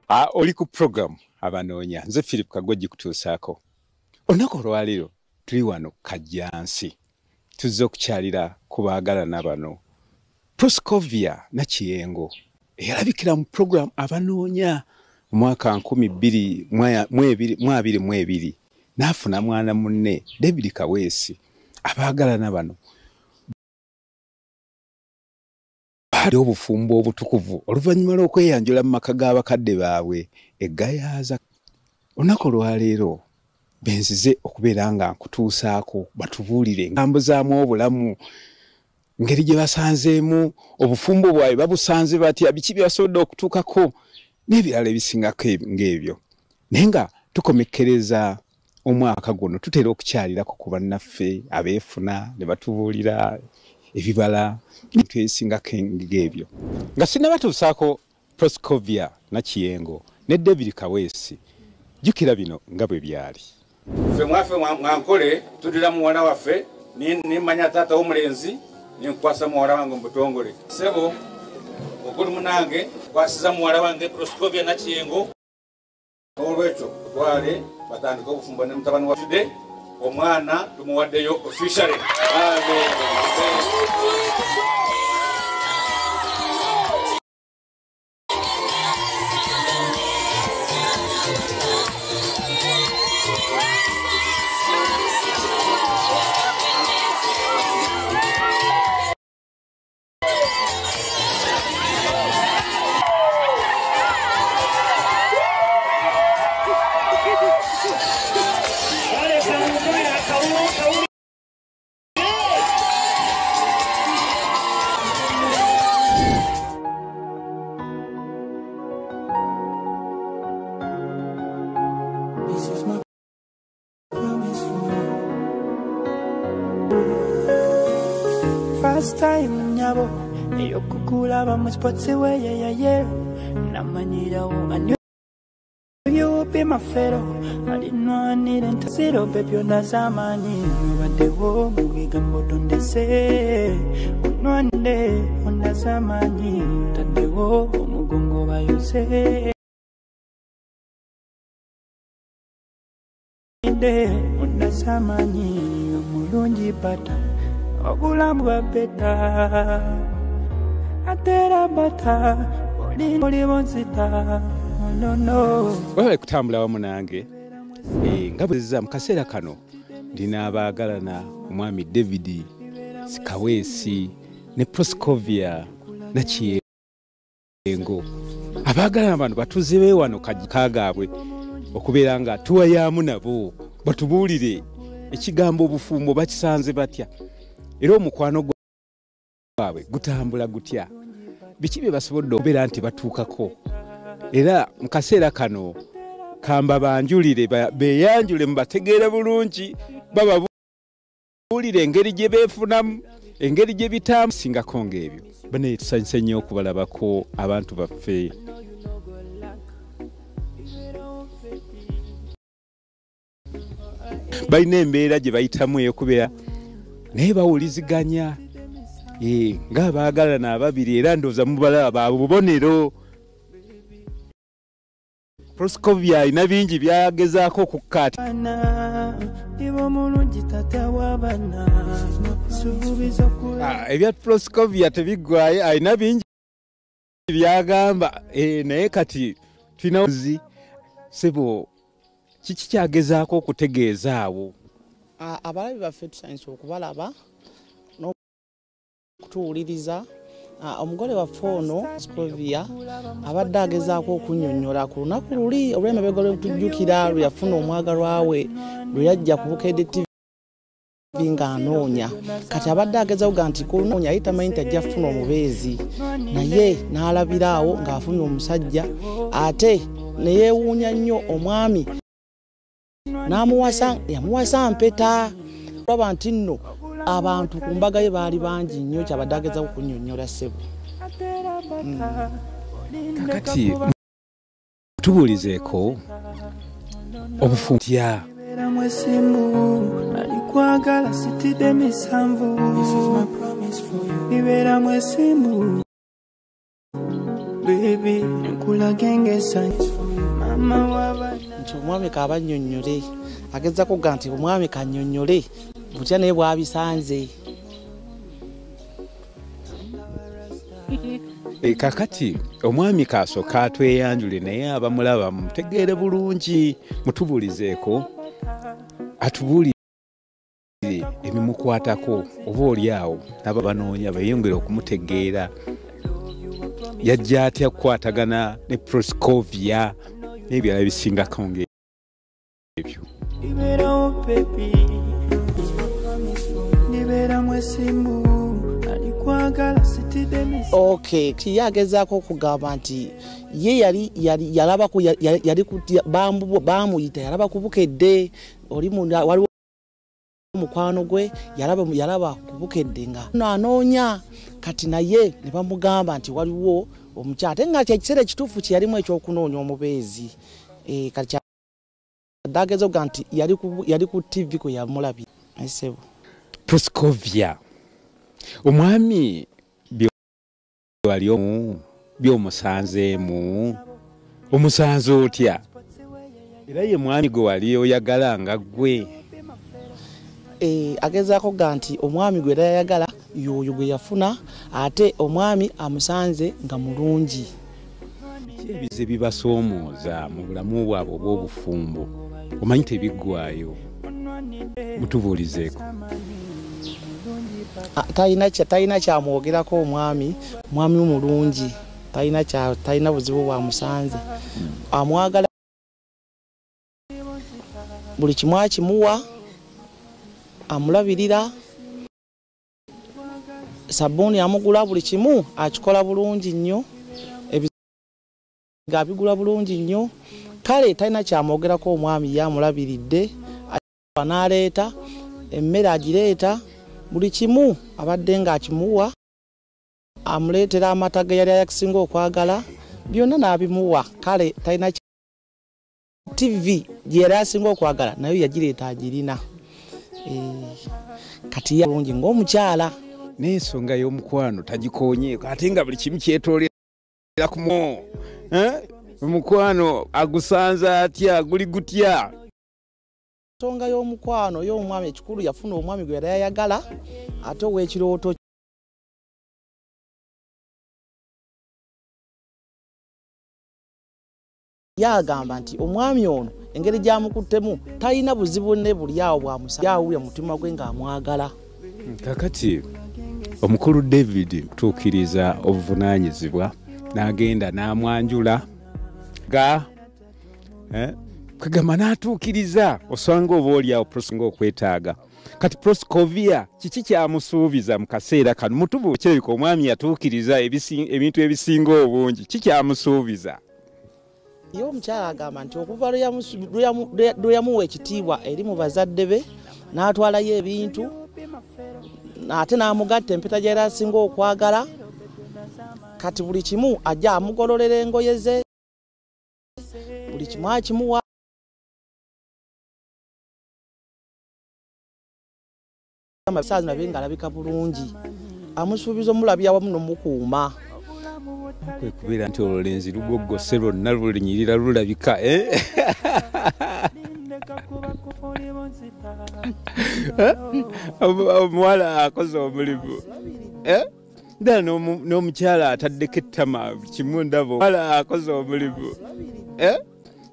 Oli ku program abanoonya nze Philip Kagoji kutuusaako. Olunaku olwaleero tuli wano Kajjansi. Tuzze okukyalira ku baagalana bano. Proscovia Nakiyengo eyalabikira mu program abanoonya omwaka 2022 n'afuna mwana munne David Kaweesi. Abaagalana bano baali obufumbo obutukuvu oluvannyuma lw'okweyanjula mu maka g'abakadde baabwe eggayaaza. Olunaku olwaleero benzize okubeera nga nkutuusaako batubuulire engambo zaamu obulamu, ngeri gye basanzeemu obufumbo bwabwe babusanze batya, biki byasobodde okutuukako n'ebirala ebisingako ng'ebyo. Naye nga tukomekkereza omwaka guno tutera okukyalirako ku bannaffe abeefuna ne batubuulira ebibala bintu ebisingako ng'ebyo. Nga sinnabatuusaako Proscovia Nakiyengo ne David Kaweesi, jjukira bino nga bwe byali. Ffe mwaffe mwankole tudira muwala waffe nimmanya taata w'omulenzi ninkwasa muwala wange mu butongole. Ssebo okuli munange kwasiza muwala wange Proscovia Nakiyengo. Olwekyo twale batandika obufumbo ne mutabani wa Jude omwana tumuwaddeyo officially. Amen. First time nyabo eyokukulaba mu sports way yeah namanyira wo and you will be my fellow. I didn't know I needed to sit up baby on zamani wade wo mubigambo donde se unwande on zamani tande wo mugongo bayose inde on zamani mulungi bata ogulambwa beta atera bata oli bonzita no wewe kutambula wamu nange nga bwezza mu kaseera kano ndina abaagalana omwami David Kaweesi ne Proscovia Nakiyengo. Abaagalana bano batuze beewano kagaabwe okubeera nga tuwayaamu nabo batubuulire ekigambo obufumbo bakisanze batya era omukwano gwabwe gutambula gutya, biki bye basobodde okubeera nti batuukako. Era mu kaseera kano kamba banjulire beeyanjule mubategeera bulungi bababuulire engeri gye beefunamu, engeri gye bitaamu singako ng'ebyo. Bane tusanyuse nnyo okubalabako abantu baffe. Balina embeera gye bayitamu ey'okubeera naye bawuliziganya ng'abaagalana ababiri era ndowooza mubalaba ba bubonero. Proscovia alina bingi byagezaako okukkaata. Ebya Proscovia tebiggwayo, alina bingi byagamba naye kati tulina sebo kiki kyagezaako okutegeezaawo. Abalabi baffe tusanyusa okubalaba n'okutuwuliriza. Omugole waffe ono Proscovia abadde agezaako okunnyonnyola ku lunaku luli olw'emabega lwetujjukira lwe yafuna omwagalwa we lwe yajja ku Bukedde TV ng'anoonya. Kati abadde agezaako ga nti ku lunoonya yali tamanyi nti ajja kufuna omubeezi, naye n'alabira awo ng'afunye omusajja ate ne yeewuunya nnyo omwami yamuwasa mpeta. Olaba nti nno abantu ku mbaga ye baali bangi nnyo kyabadde agezaako kunnyonnyola ssebo. Kakati tubuulizeeko obufumbo alikwagala sitidde misanvu ibera mwesimbu baby nkulaga engesanyi nti omwami kabannyonnyole agezako ga nti omwami kannyonnyole butya naye bwabisanze. Kakati omwami kasooka atweyanjule naye abamulaba mutegeere bulungi mutubulizeeko atubuulire ebimukwatako oba oliawo nabo banoonya bayongere okumutegeera yajja atya kukwatagana ne Proscovia n'ebirala ebisingako ng'ebyo. Okay, kiyagezaako okugamba nti ye yalaba bamuyita yalaba kubukedde oli waliwo mukwano gwe yalaba kubukedde nga anoonya kati naye ne bamugamba nti waliwo omukyala ate nga kyekiseera ekituufu kye yalimu ekyokunoonya omubeezi. Kati kyadageza okuga nti yali ku TV kwe yamulabye. Esebo Proscovia omwami wali by'omusanzeemu omusanze otya era ye mwami gwe wali oyagala nga ggwe. Agezaako ga nti omwami gwe yayagala yoyo gwe yafuna ate omwami amusanze nga mulungi. Ebize bibasoomooza mu bulamu bwabwe obw'obufumbo omanyi tebiggwaayo mutubuulizeeko. Talina kyamwogerako omwami mulungi talina buzibu bwamusanze amwagala buli kimu akimuwa amulabirira sabbuuni amugula buli kimu akikola bulungi nnyo abigula bulungi nnyo kale talina kyamwogerako omwami yamulabiridde n'aleeta emmere agireeta buli kimu abadde ng'akimuwa amuleetera amata ge yali ayakisinga okwagala byonna n'abimuwa kale talina TV gye yali asinga okwagala nayo yagireeta agirina. Kati bulungi ng'omukyala n'ensonga y'omukwano tagikoonyeeko ate nga buli kimu kyetoolera kumo omukwano agusanze atya guli gutya. Ensonga y'omukwano y'omwami ekikulu yafuna omwami gwe yali ayagala ate ow'ekirooto yagamba nti omwami ono engeri gy'amukuttemu talina buzibu ne buli awo bwamusawulira mutima gwe ng'amwagala. Kakati omukulu David tuukiriza obuvunaanyizibwa n'agenda n'amwanjula ga kagamba n'atuukiriza osanga oba oliawo Proscovia okwetaaga. Kati Proscovia kiki kyamusuubiza mu kaseera kano mutubu kirabika omwami yatuukiriza ebintu ebisinga obungi kikyamusuubiza. Ye omukyala agamba nti okuva lwe yamuwa ekitiibwa eri mu bazadde be n'atwalayo ebintu ate n'amugatta empeta gy'era asinga okwagala kati buli kimu ajja amugololera engoye ze buli kimu akimuwa. Amasaazi nabe ng'alabika bulungi amusuubiza omulabya wamu n'omukuuma. Kwe kubeera nti olulenzi lugoggose lwonna lulinyirira lulabika omuwala akoze omulimu ddala n'omukyala ataddeko ettama kimu ndabo omuwala akoze omulimu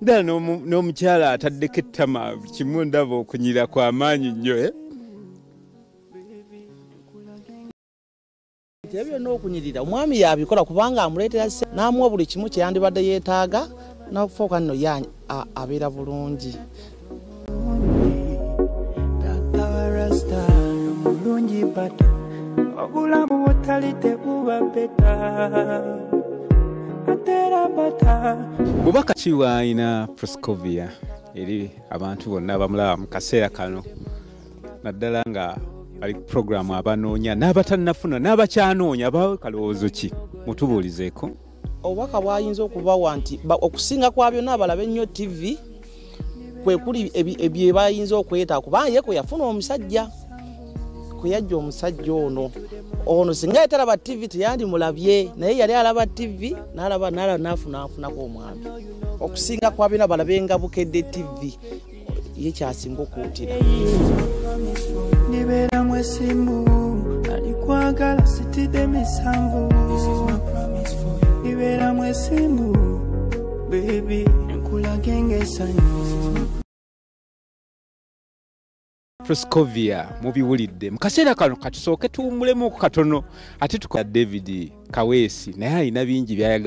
ddala n'omukyala ataddeko ettama kimu ndabo okunyira kw'amaanyi nnyo. Ebyo n'okunyirira omwami yabikola kubanga amuleetera n'amuwa buli kimu kye yandibadde yeetaaga n'okufuuka nno abeera bulungi. Bubaka ki bw'alina Proscovia eri abantu bonna abamulaba mu kaseera kano naddala nga ali programu abanoonya n'abatannafuna n'abakyanoonya bawe kalowoozo ki mutubuulizeeko. Obubaka bw'ayinza okubawa nti okusinga kwa byonna abalaba ennyo TV kwe kuli ebye bayinza okweta kubanga ye kwe yafuna omusajja kuyajja omusajja ono singa yatalaba TV teyandimulabye naye yali alaba TV n'alaba n'afunako omwami okusinga kwa bina balabenga bukedde TV ye kyasinga okuwutira nibeera mwesimbu alikwagala sitidde misanvu nibeera mwesimbu baby nkulage ng'essanyu Proscovia mubiwulidde mu kaseera kano katusooke tuwummulemu katono ate tukola David Kaweesi naye alina bingi by'ayagala